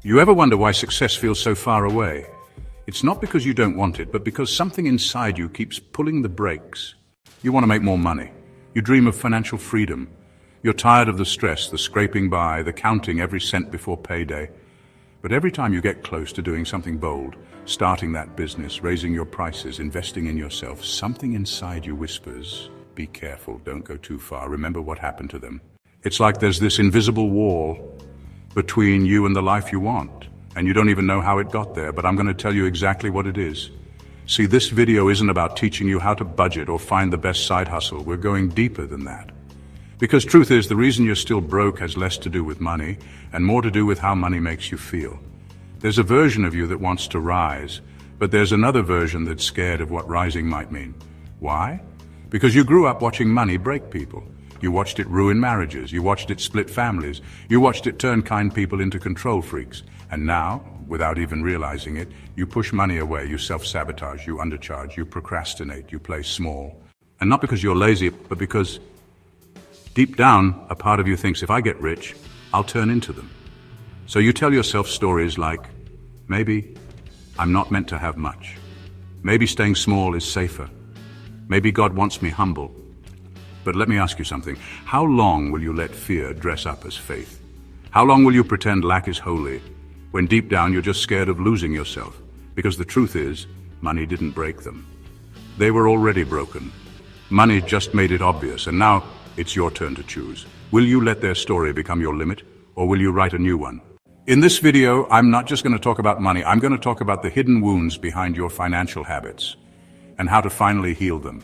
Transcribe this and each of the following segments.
You ever wonder why success feels so far away? It's not because you don't want it, but because something inside you keeps pulling the brakes. You want to make more money. You dream of financial freedom. You're tired of the stress, the scraping by, the counting every cent before payday. But every time you get close to doing something bold, starting that business, raising your prices, investing in yourself, something inside you whispers, be careful, don't go too far, remember what happened to them. It's like there's this invisible wall between you and the life you want, and you don't even know how it got there, but I'm going to tell you exactly what it is. See, this video isn't about teaching you how to budget or find the best side hustle. We're going deeper than that. Because truth is, the reason you're still broke has less to do with money and more to do with how money makes you feel. There's a version of you that wants to rise, but there's another version that's scared of what rising might mean. Why? Because you grew up watching money break people. You watched it ruin marriages, you watched it split families, you watched it turn kind people into control freaks. And now, without even realizing it, you push money away, you self-sabotage, you undercharge, you procrastinate, you play small. And not because you're lazy, but because deep down, a part of you thinks, if I get rich, I'll turn into them. So you tell yourself stories like, maybe I'm not meant to have much. Maybe staying small is safer. Maybe God wants me humble. But let me ask you something. How long will you let fear dress up as faith? How long will you pretend lack is holy, when deep down you're just scared of losing yourself? Because the truth is, money didn't break them. They were already broken. Money just made it obvious, and now it's your turn to choose. Will you let their story become your limit, or will you write a new one? In this video, I'm not just going to talk about money, I'm going to talk about the hidden wounds behind your financial habits, and how to finally heal them.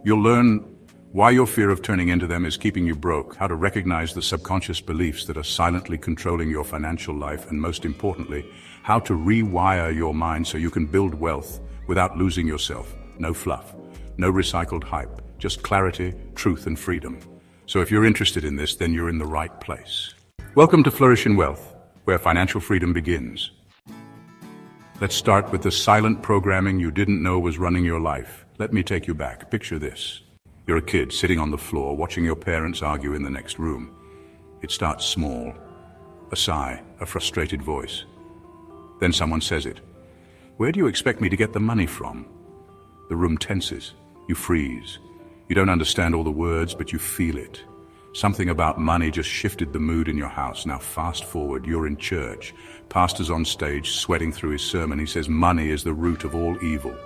You'll learn why your fear of turning into them is keeping you broke, how to recognize the subconscious beliefs that are silently controlling your financial life, and most importantly, how to rewire your mind so you can build wealth without losing yourself. No fluff, no recycled hype, just clarity, truth, and freedom. So if you're interested in this, then you're in the right place. Welcome to Flourish in Wealth, where financial freedom begins. Let's start with the silent programming you didn't know was running your life. Let me take you back. Picture this. You're a kid sitting on the floor watching your parents argue in the next room. It starts small. A sigh, a frustrated voice. Then someone says it. Where do you expect me to get the money from? The room tenses. You freeze. You don't understand all the words, but you feel it. Something about money just shifted the mood in your house. Now fast forward, you're in church. Pastor's on stage, sweating through his sermon. He says, money is the root of all evil.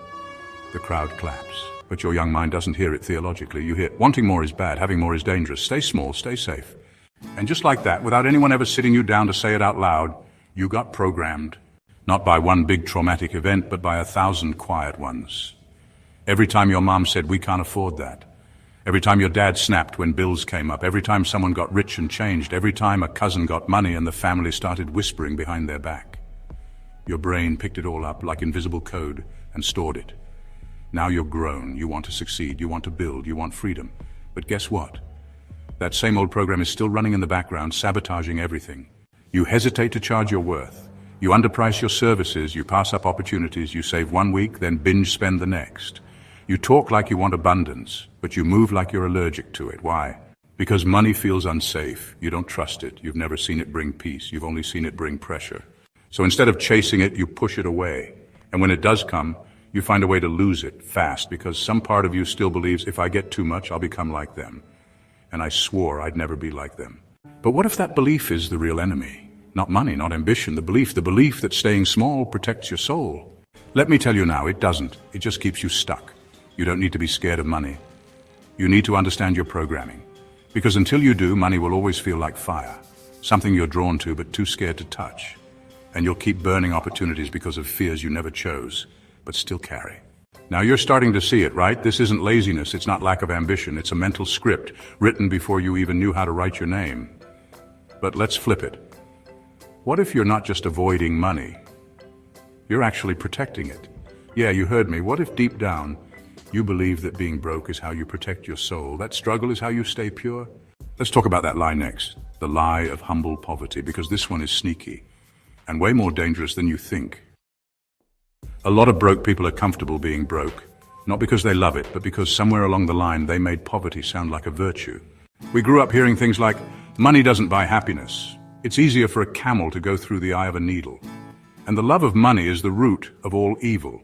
The crowd claps. But your young mind doesn't hear it theologically. You hear, wanting more is bad, having more is dangerous. Stay small, stay safe. And just like that, without anyone ever sitting you down to say it out loud, you got programmed. Not by one big traumatic event, but by 1,000 quiet ones. Every time your mom said, we can't afford that. Every time your dad snapped when bills came up. Every time someone got rich and changed. Every time a cousin got money and the family started whispering behind their back. Your brain picked it all up like invisible code and stored it. Now you're grown, you want to succeed, you want to build, you want freedom. But guess what? That same old program is still running in the background, sabotaging everything. You hesitate to charge your worth. You underprice your services, you pass up opportunities, you save 1 week, then binge spend the next. You talk like you want abundance, but you move like you're allergic to it. Why? Because money feels unsafe. You don't trust it. You've never seen it bring peace. You've only seen it bring pressure. So instead of chasing it, you push it away. And when it does come, you find a way to lose it fast, because some part of you still believes, if I get too much, I'll become like them. And I swore I'd never be like them. But what if that belief is the real enemy? Not money, not ambition, the belief that staying small protects your soul. Let me tell you now, it doesn't. It just keeps you stuck. You don't need to be scared of money. You need to understand your programming. Because until you do, money will always feel like fire. Something you're drawn to, but too scared to touch. And you'll keep burning opportunities because of fears you never chose, but still carry. Now you're starting to see it, right? This isn't laziness, it's not lack of ambition, it's a mental script written before you even knew how to write your name. But let's flip it. What if you're not just avoiding money? You're actually protecting it. Yeah, you heard me. What if deep down, you believe that being broke is how you protect your soul, that struggle is how you stay pure? Let's talk about that lie next. The lie of humble poverty, because this one is sneaky and way more dangerous than you think. A lot of broke people are comfortable being broke, not because they love it, but because somewhere along the line they made poverty sound like a virtue. We grew up hearing things like, money doesn't buy happiness, It's easier for a camel to go through the eye of a needle. And the love of money is the root of all evil.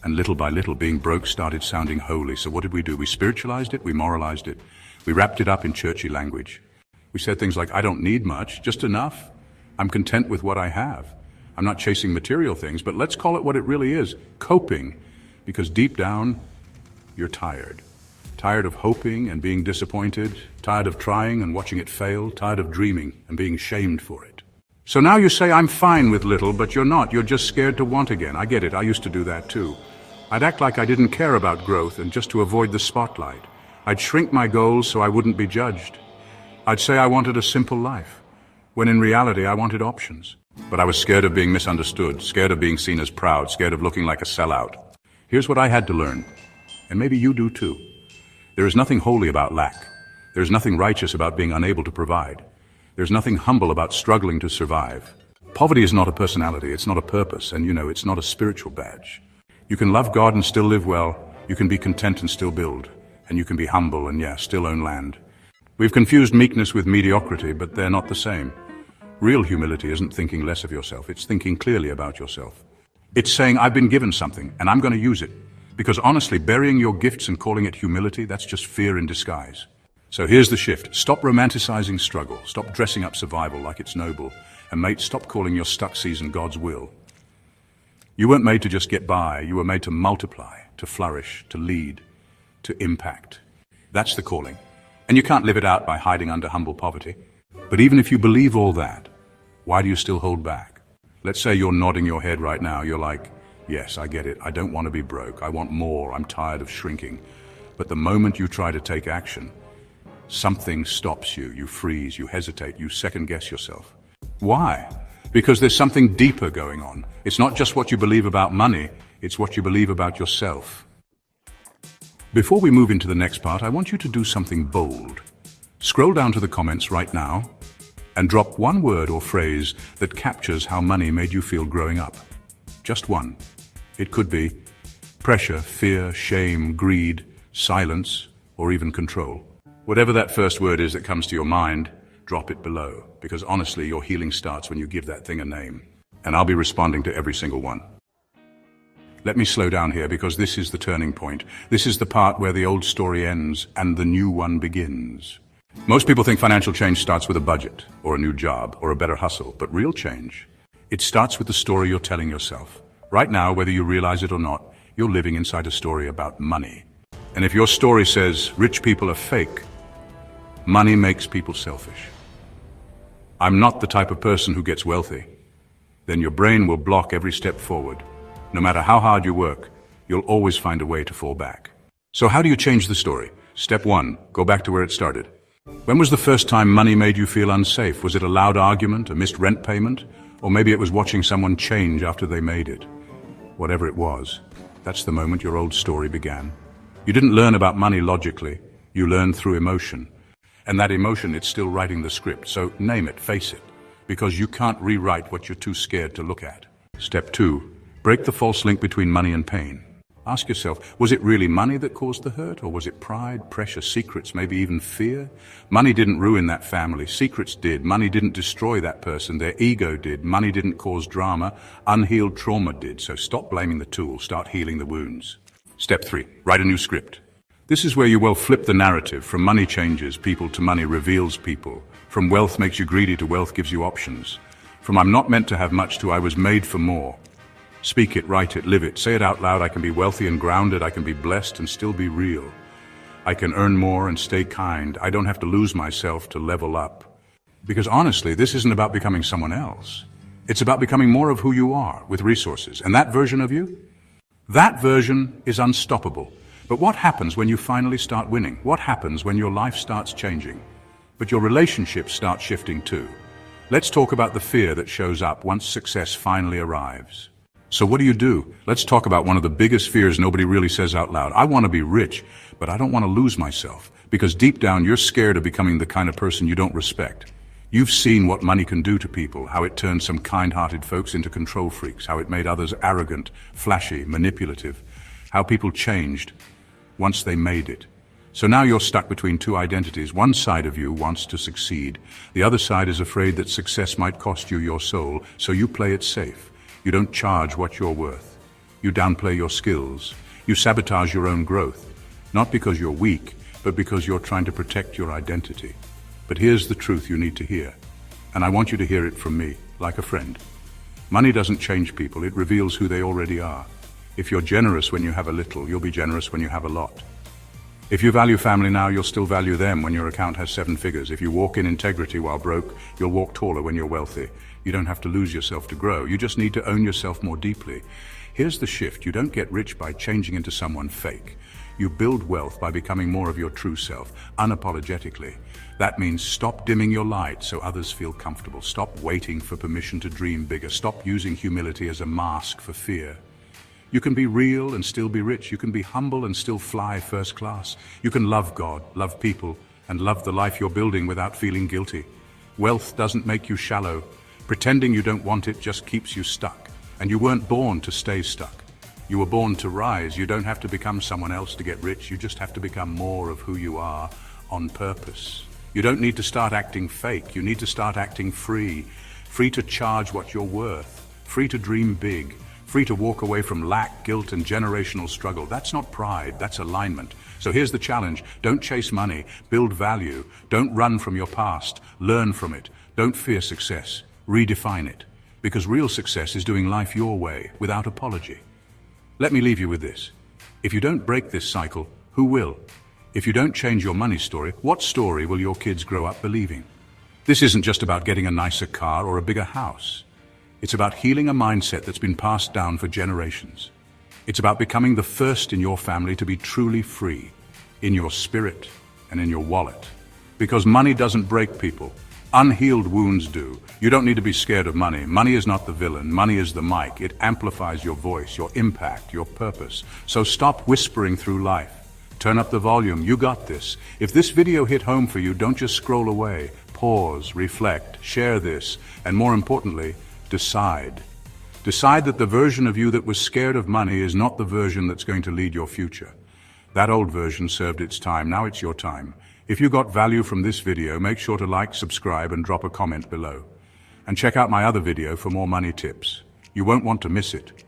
And little by little, being broke started sounding holy. So what did we do? We spiritualized it, we moralized it. We wrapped it up in churchy language. We said things like, I don't need much, just enough. I'm content with what I have. I'm not chasing material things, but let's call it what it really is, coping. Because deep down, you're tired. Tired of hoping and being disappointed, tired of trying and watching it fail, tired of dreaming and being shamed for it. So now you say, I'm fine with little, but you're not. You're just scared to want again. I get it. I used to do that too. I'd act like I didn't care about growth and just to avoid the spotlight. I'd shrink my goals so I wouldn't be judged. I'd say I wanted a simple life, when in reality I wanted options. But I was scared of being misunderstood, scared of being seen as proud, scared of looking like a sellout. Here's what I had to learn, and maybe you do too. There is nothing holy about lack. There is nothing righteous about being unable to provide. There's nothing humble about struggling to survive. Poverty is not a personality, it's not a purpose, and it's not a spiritual badge. You can love God and still live well, you can be content and still build, and you can be humble and still own land. We've confused meekness with mediocrity, but they're not the same. Real humility isn't thinking less of yourself, it's thinking clearly about yourself. It's saying, I've been given something, and I'm going to use it. Because honestly, burying your gifts and calling it humility, that's just fear in disguise. So here's the shift. Stop romanticizing struggle. Stop dressing up survival like it's noble. And mate, stop calling your stuck season God's will. You weren't made to just get by. You were made to multiply, to flourish, to lead, to impact. That's the calling. And you can't live it out by hiding under humble poverty. But even if you believe all that, why do you still hold back? Let's say you're nodding your head right now. You're like, yes, I get it. I don't want to be broke. I want more. I'm tired of shrinking. But the moment you try to take action, something stops you. You freeze, you hesitate, you second-guess yourself. Why? Because there's something deeper going on. It's not just what you believe about money, it's what you believe about yourself. Before we move into the next part, I want you to do something bold. Scroll down to the comments right now and drop one word or phrase that captures how money made you feel growing up. Just one. It could be pressure, fear, shame, greed, silence, or even control. Whatever that first word is that comes to your mind, drop it below, because honestly, your healing starts when you give that thing a name. And I'll be responding to every single one. Let me slow down here, because this is the turning point. This is the part where the old story ends and the new one begins. Most people think financial change starts with a budget, or a new job, or a better hustle, but real change, it starts with the story you're telling yourself. Right now, whether you realize it or not, you're living inside a story about money. And if your story says rich people are fake, money makes people selfish. I'm not the type of person who gets wealthy. Then your brain will block every step forward. No matter how hard you work, you'll always find a way to fall back. So how do you change the story? Step 1, go back to where it started. When was the first time money made you feel unsafe? Was it a loud argument, a missed rent payment? Or maybe it was watching someone change after they made it. Whatever it was, that's the moment your old story began. You didn't learn about money logically, you learned through emotion. And that emotion, it's still writing the script, so name it, face it, because you can't rewrite what you're too scared to look at. Step 2, break the false link between money and pain. Ask yourself, was it really money that caused the hurt, or was it pride, pressure, secrets, maybe even fear? Money didn't ruin that family, secrets did. Money didn't destroy that person, their ego did. Money didn't cause drama, unhealed trauma did. So stop blaming the tool, start healing the wounds. Step 3, write a new script. This is where you will flip the narrative. From money changes people to money reveals people. From wealth makes you greedy to wealth gives you options. From I'm not meant to have much to I was made for more. Speak it, write it, live it, say it out loud. I can be wealthy and grounded. I can be blessed and still be real. I can earn more and stay kind. I don't have to lose myself to level up. Because honestly, this isn't about becoming someone else. It's about becoming more of who you are with resources. And that version of you? That version is unstoppable. But what happens when you finally start winning? What happens when your life starts changing? But your relationships start shifting too. Let's talk about the fear that shows up once success finally arrives. So what do? Let's talk about one of the biggest fears nobody really says out loud. I want to be rich, but I don't want to lose myself. Because deep down, you're scared of becoming the kind of person you don't respect. You've seen what money can do to people, how it turned some kind-hearted folks into control freaks, how it made others arrogant, flashy, manipulative, how people changed once they made it. So now you're stuck between two identities. One side of you wants to succeed. The other side is afraid that success might cost you your soul, so you play it safe. You don't charge what you're worth. You downplay your skills. You sabotage your own growth. Not because you're weak, but because you're trying to protect your identity. But here's the truth you need to hear. And I want you to hear it from me, like a friend. Money doesn't change people, it reveals who they already are. If you're generous when you have a little, you'll be generous when you have a lot. If you value family now, you'll still value them when your account has 7 figures. If you walk in integrity while broke, you'll walk taller when you're wealthy. You don't have to lose yourself to grow. You just need to own yourself more deeply. Here's the shift. You don't get rich by changing into someone fake. You build wealth by becoming more of your true self, unapologetically. That means stop dimming your light so others feel comfortable. Stop waiting for permission to dream bigger. Stop using humility as a mask for fear. You can be real and still be rich. You can be humble and still fly first class. You can love God, love people, and love the life you're building without feeling guilty. Wealth doesn't make you shallow. Pretending you don't want it just keeps you stuck. And you weren't born to stay stuck. You were born to rise. You don't have to become someone else to get rich. You just have to become more of who you are on purpose. You don't need to start acting fake. You need to start acting free. Free to charge what you're worth. Free to dream big. Free to walk away from lack, guilt, and generational struggle. That's not pride, that's alignment. So here's the challenge. Don't chase money, build value. Don't run from your past, learn from it. Don't fear success, redefine it. Because real success is doing life your way, without apology. Let me leave you with this. If you don't break this cycle, who will? If you don't change your money story, what story will your kids grow up believing? This isn't just about getting a nicer car or a bigger house. It's about healing a mindset that's been passed down for generations. It's about becoming the first in your family to be truly free, in your spirit and in your wallet. Because money doesn't break people. Unhealed wounds do. You don't need to be scared of money. Money is not the villain. Money is the mic. It amplifies your voice, your impact, your purpose. So stop whispering through life. Turn up the volume. You got this. If this video hit home for you, don't just scroll away. Pause, reflect, share this, and more importantly, decide. Decide that the version of you that was scared of money is not the version that's going to lead your future. That old version served its time. Now it's your time. If you got value from this video, make sure to like, subscribe, and drop a comment below. And check out my other video for more money tips. You won't want to miss it.